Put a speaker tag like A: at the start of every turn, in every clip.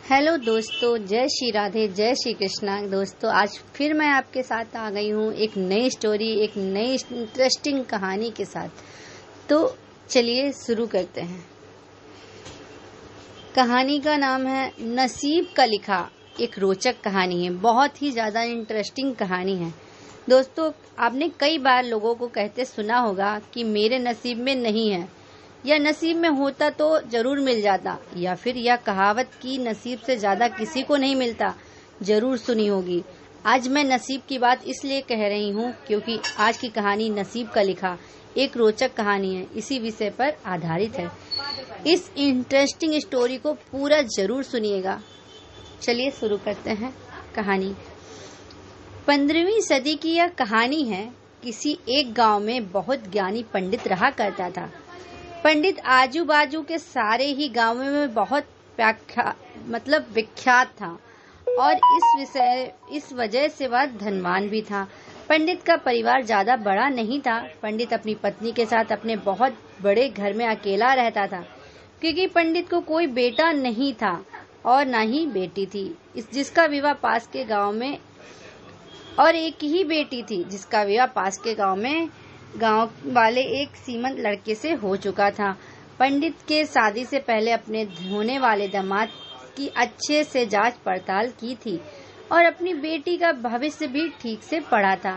A: Hello दोस्तों, जय श्री राधे, जय श्री कृष्णा। दोस्तों, आज फिर मैं आपके साथ आ गई हूँ एक नई स्टोरी, एक नई इंटरेस्टिंग कहानी के साथ। तो चलिए शुरू करते हैं। कहानी का नाम है नसीब का लिखा। एक रोचक कहानी है, बहुत ही ज़्यादा इंटरेस्टिंग कहानी है। दोस्तों, आपने कई बार लोगों को कहते सुना होगा कि मेरे नसीब में नहीं है, या नसीब में होता तो जरूर मिल जाता, या फिर यह कहावत कि नसीब से ज्यादा किसी को नहीं मिलता जरूर सुनी होगी। आज मैं नसीब की बात इसलिए कह रही हूँ क्योंकि आज की कहानी नसीब का लिखा एक रोचक कहानी है, इसी विषय पर आधारित है। इस इंटरेस्टिंग स्टोरी को पूरा जरूर सुनिएगा। चलिए शुरू करते हैं कहानी। 15वीं सदी की यह कहानी है। किसी एक गांव में बहुत ज्ञानी पंडित रहा करता था। पंडित आजू बाजू के सारे ही गांवों में बहुत विख्यात था और इस वजह से वह धनवान भी था। पंडित का परिवार ज्यादा बड़ा नहीं था। पंडित अपनी पत्नी के साथ अपने बहुत बड़े घर में अकेला रहता था, क्योंकि पंडित को कोई बेटा नहीं था और न ही बेटी थी, जिसका विवाह पास के गांव में, और एक ही बेटी थी जिसका विवाह पास के गांव वाले एक सीमंत लड़के से हो चुका था। पंडित के शादी से पहले अपने होने वाले दामाद की अच्छे से जांच पड़ताल की थी और अपनी बेटी का भविष्य भी ठीक से पढ़ा था।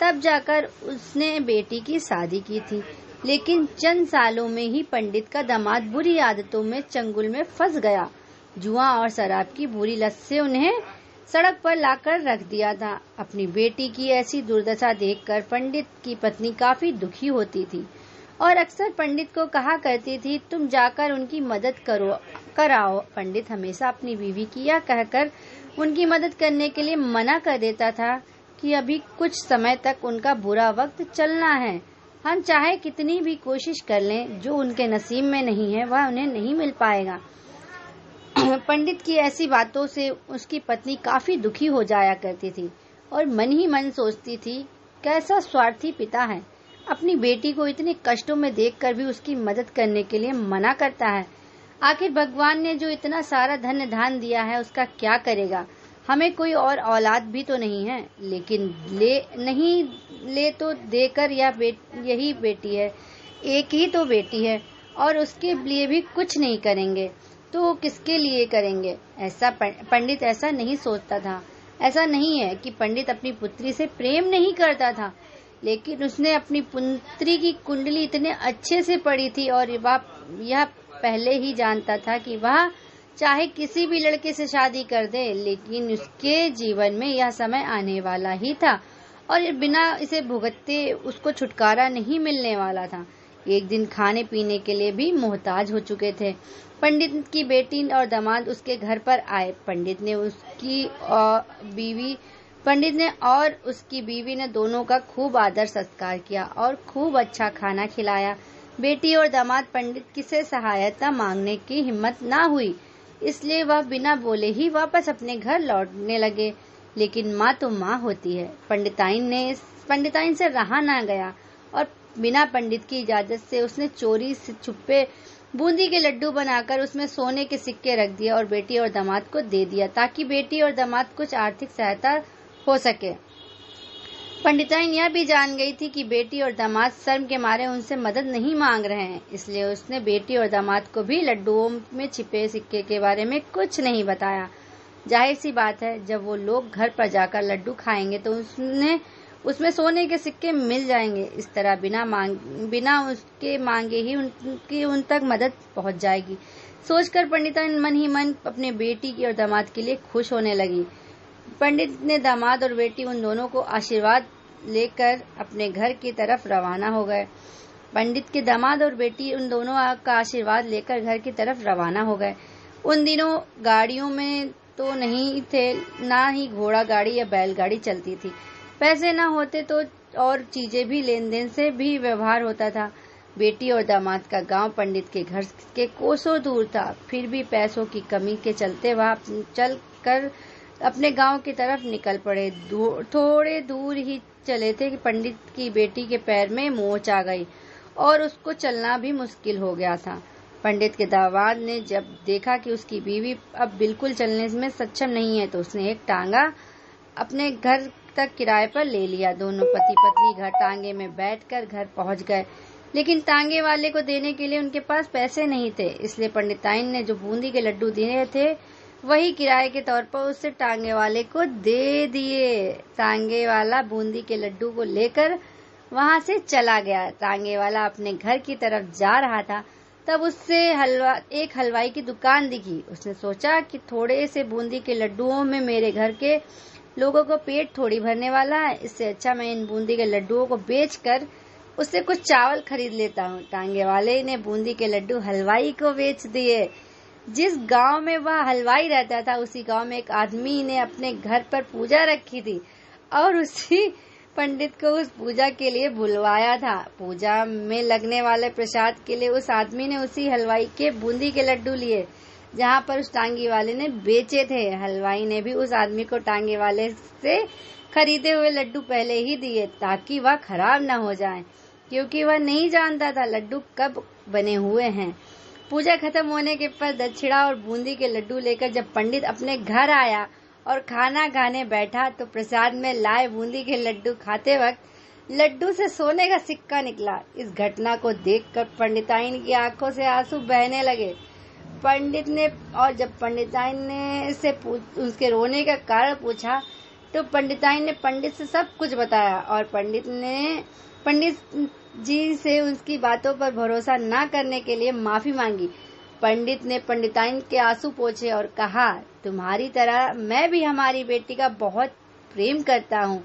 A: तब जाकर उसने बेटी की शादी की थी। लेकिन चंद सालों में ही पंडित का दामाद बुरी आदतों में चंगुल में फंस गया। जुआ और शराब की बुरी लत से उन्हें सड़क पर लाकर रख दिया था। अपनी बेटी की ऐसी दुर्दशा देखकर पंडित की पत्नी काफी दुखी होती थी और अक्सर पंडित को कहा करती थी, तुम जाकर उनकी मदद कराओ। पंडित हमेशा अपनी बीवी की यह कहकर उनकी मदद करने के लिए मना कर देता था कि अभी कुछ समय तक उनका बुरा वक्त चलना है। हम चाहे कितनी भी कोशिश कर लें, जो उनके नसीब में नहीं है वह उन्हें नहीं मिल पाएगा। पंडित की ऐसी बातों से उसकी पत्नी काफी दुखी हो जाया करती थी और मन ही मन सोचती थी, कैसा स्वार्थी पिता है, अपनी बेटी को इतने कष्टों में देखकर भी उसकी मदद करने के लिए मना करता है। आखिर भगवान ने जो इतना सारा धन धान दिया है उसका क्या करेगा। हमें कोई और औलाद भी तो नहीं है, लेकिन ले तो देकर यही बेटी है, एक ही तो बेटी है, और उसके लिए भी कुछ नहीं करेंगे तो किसके लिए करेंगे। ऐसा पंडित ऐसा नहीं सोचता था। ऐसा नहीं है कि पंडित अपनी पुत्री से प्रेम नहीं करता था, लेकिन उसने अपनी पुत्री की कुंडली इतने अच्छे से पढ़ी थी और यह पहले ही जानता था कि वह चाहे किसी भी लड़के से शादी कर दे, लेकिन उसके जीवन में यह समय आने वाला ही था और बिना इसे भुगते उसको छुटकारा नहीं मिलने वाला था। एक दिन खाने पीने के लिए भी मोहताज हो चुके थे। पंडित की बेटी और दामाद उसके घर पर आए। पंडित ने और उसकी बीवी ने दोनों का खूब आदर सत्कार किया और खूब अच्छा खाना खिलाया। बेटी और दामाद पंडित की से सहायता मांगने की हिम्मत ना हुई, इसलिए वह बिना बोले ही वापस अपने घर लौटने लगे। लेकिन माँ तो माँ होती है। पंडिताइन से रहा ना गया और बिना पंडित की इजाजत से उसने चोरी से छुपे बूंदी के लड्डू बनाकर उसमें सोने के सिक्के रख दिया और बेटी और दामाद को दे दिया, ताकि बेटी और दामाद कुछ आर्थिक सहायता हो सके। पंडिताइन यह भी जान गई थी कि बेटी और दामाद शर्म के मारे उनसे मदद नहीं मांग रहे हैं, इसलिए उसने बेटी और दामाद को भी लड्डुओं में छिपे सिक्के के बारे में कुछ नहीं बताया। जाहिर सी बात है, जब वो लोग घर पर जाकर लड्डू खाएंगे तो उसमें सोने के सिक्के मिल जाएंगे। इस तरह बिना उसके मांगे ही उनकी उन तक मदद पहुंच जाएगी। सोचकर पंडिताइन मन ही मन अपने बेटी की और दामाद के लिए खुश होने लगी। पंडित ने दामाद और बेटी उन दोनों को आशीर्वाद लेकर अपने घर की तरफ रवाना हो गए। पंडित के दामाद और बेटी उन दोनों का आशीर्वाद लेकर घर की तरफ रवाना हो गए। उन दिनों गाड़ियों में तो नहीं थे, ना ही घोड़ा गाड़ी या बैलगाड़ी चलती थी। पैसे न होते तो और चीजें भी लेन देन से भी व्यवहार होता था। बेटी और दामाद का गांव पंडित के घर के कोसों दूर था, फिर भी पैसों की कमी के चलते वह चल कर अपने गांव की तरफ निकल पड़े। थोड़े दूर ही चले थे कि पंडित की बेटी के पैर में मोच आ गई और उसको चलना भी मुश्किल हो गया था। पंडित के दामाद ने जब देखा कि उसकी बीवी अब बिल्कुल चलने में सक्षम नहीं है तो उसने एक टांगा अपने घर तक किराए पर ले लिया। दोनों पति पत्नी घर टांगे में बैठकर घर पहुंच गए, लेकिन टांगे वाले को देने के लिए उनके पास पैसे नहीं थे। इसलिए पंडिताइन ने जो बूंदी के लड्डू दिए थे वही किराए के तौर पर उससे टांगे वाले को दे दिए। टांगे वाला बूंदी के लड्डू को लेकर वहां से चला गया। टांगे वाला अपने घर की तरफ जा रहा था, तब उससे एक हलवाई की दुकान दिखी। उसने सोचा कि थोड़े से बूंदी के लड्डुओं में मेरे घर के लोगों को पेट थोड़ी भरने वाला है, इससे अच्छा मैं इन बूंदी के लड्डुओं को बेचकर उससे कुछ चावल खरीद लेता हूँ। टांगे वाले ने बूंदी के लड्डू हलवाई को बेच दिए। जिस गांव में वह हलवाई रहता था उसी गांव में एक आदमी ने अपने घर पर पूजा रखी थी और उसी पंडित को उस पूजा के लिए बुलवाया था। पूजा में लगने वाले प्रसाद के लिए उस आदमी ने उसी हलवाई के बूंदी के लड्डू लिए जहाँ पर उस टांगी वाले ने बेचे थे। हलवाई ने भी उस आदमी को टांगे वाले से खरीदे हुए लड्डू पहले ही दिए ताकि वह खराब न हो जाएं, क्योंकि वह नहीं जानता था लड्डू कब बने हुए हैं। पूजा खत्म होने के बाद दक्षिणा और बूंदी के लड्डू लेकर जब पंडित अपने घर आया और खाना खाने बैठा तो प्रसाद में लाए बूंदी के लड्डू खाते वक्त लड्डू से सोने का सिक्का निकला। इस घटना को देखकर पंडिताइन की आंखों से आंसू बहने लगे। जब पंडिताइन ने से उसके रोने का कारण पूछा तो पंडिताइन ने पंडित से सब कुछ बताया और पंडित जी से उसकी बातों पर भरोसा न करने के लिए माफी मांगी। पंडित ने पंडिताइन के आंसू पोंछे और कहा, तुम्हारी तरह मैं भी हमारी बेटी का बहुत प्रेम करता हूँ,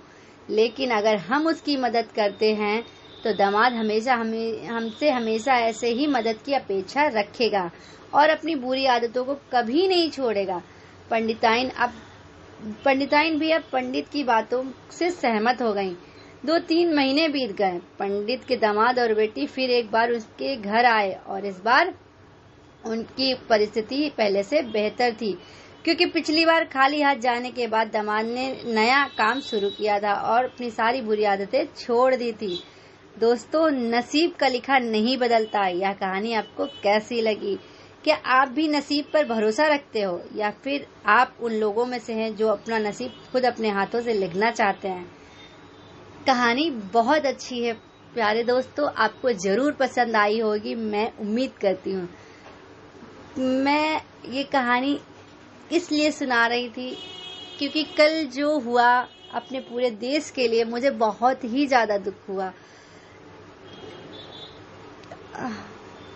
A: लेकिन अगर हम उसकी मदद करते हैं तो दामाद हमसे हमेशा ऐसे ही मदद की अपेक्षा रखेगा और अपनी बुरी आदतों को कभी नहीं छोड़ेगा। पंडिताइन भी अब पंडित की बातों से सहमत हो गईं। 2-3 महीने बीत गए। पंडित के दामाद और बेटी फिर एक बार उसके घर आए और इस बार उनकी परिस्थिति पहले से बेहतर थी, क्योंकि पिछली बार खाली हाथ जाने के बाद दामाद ने नया काम शुरू किया था और अपनी सारी बुरी आदतें छोड़ दी थी। दोस्तों, नसीब का लिखा नहीं बदलता। यह कहानी आपको कैसी लगी? क्या आप भी नसीब पर भरोसा रखते हो या फिर आप उन लोगों में से हैं जो अपना नसीब खुद अपने हाथों से लिखना चाहते हैं? कहानी बहुत अच्छी है प्यारे दोस्तों, आपको जरूर पसंद आई होगी, मैं उम्मीद करती हूँ। मैं ये कहानी इसलिए सुना रही थी क्योंकि कल जो हुआ अपने पूरे देश के लिए मुझे बहुत ही ज्यादा दुख हुआ।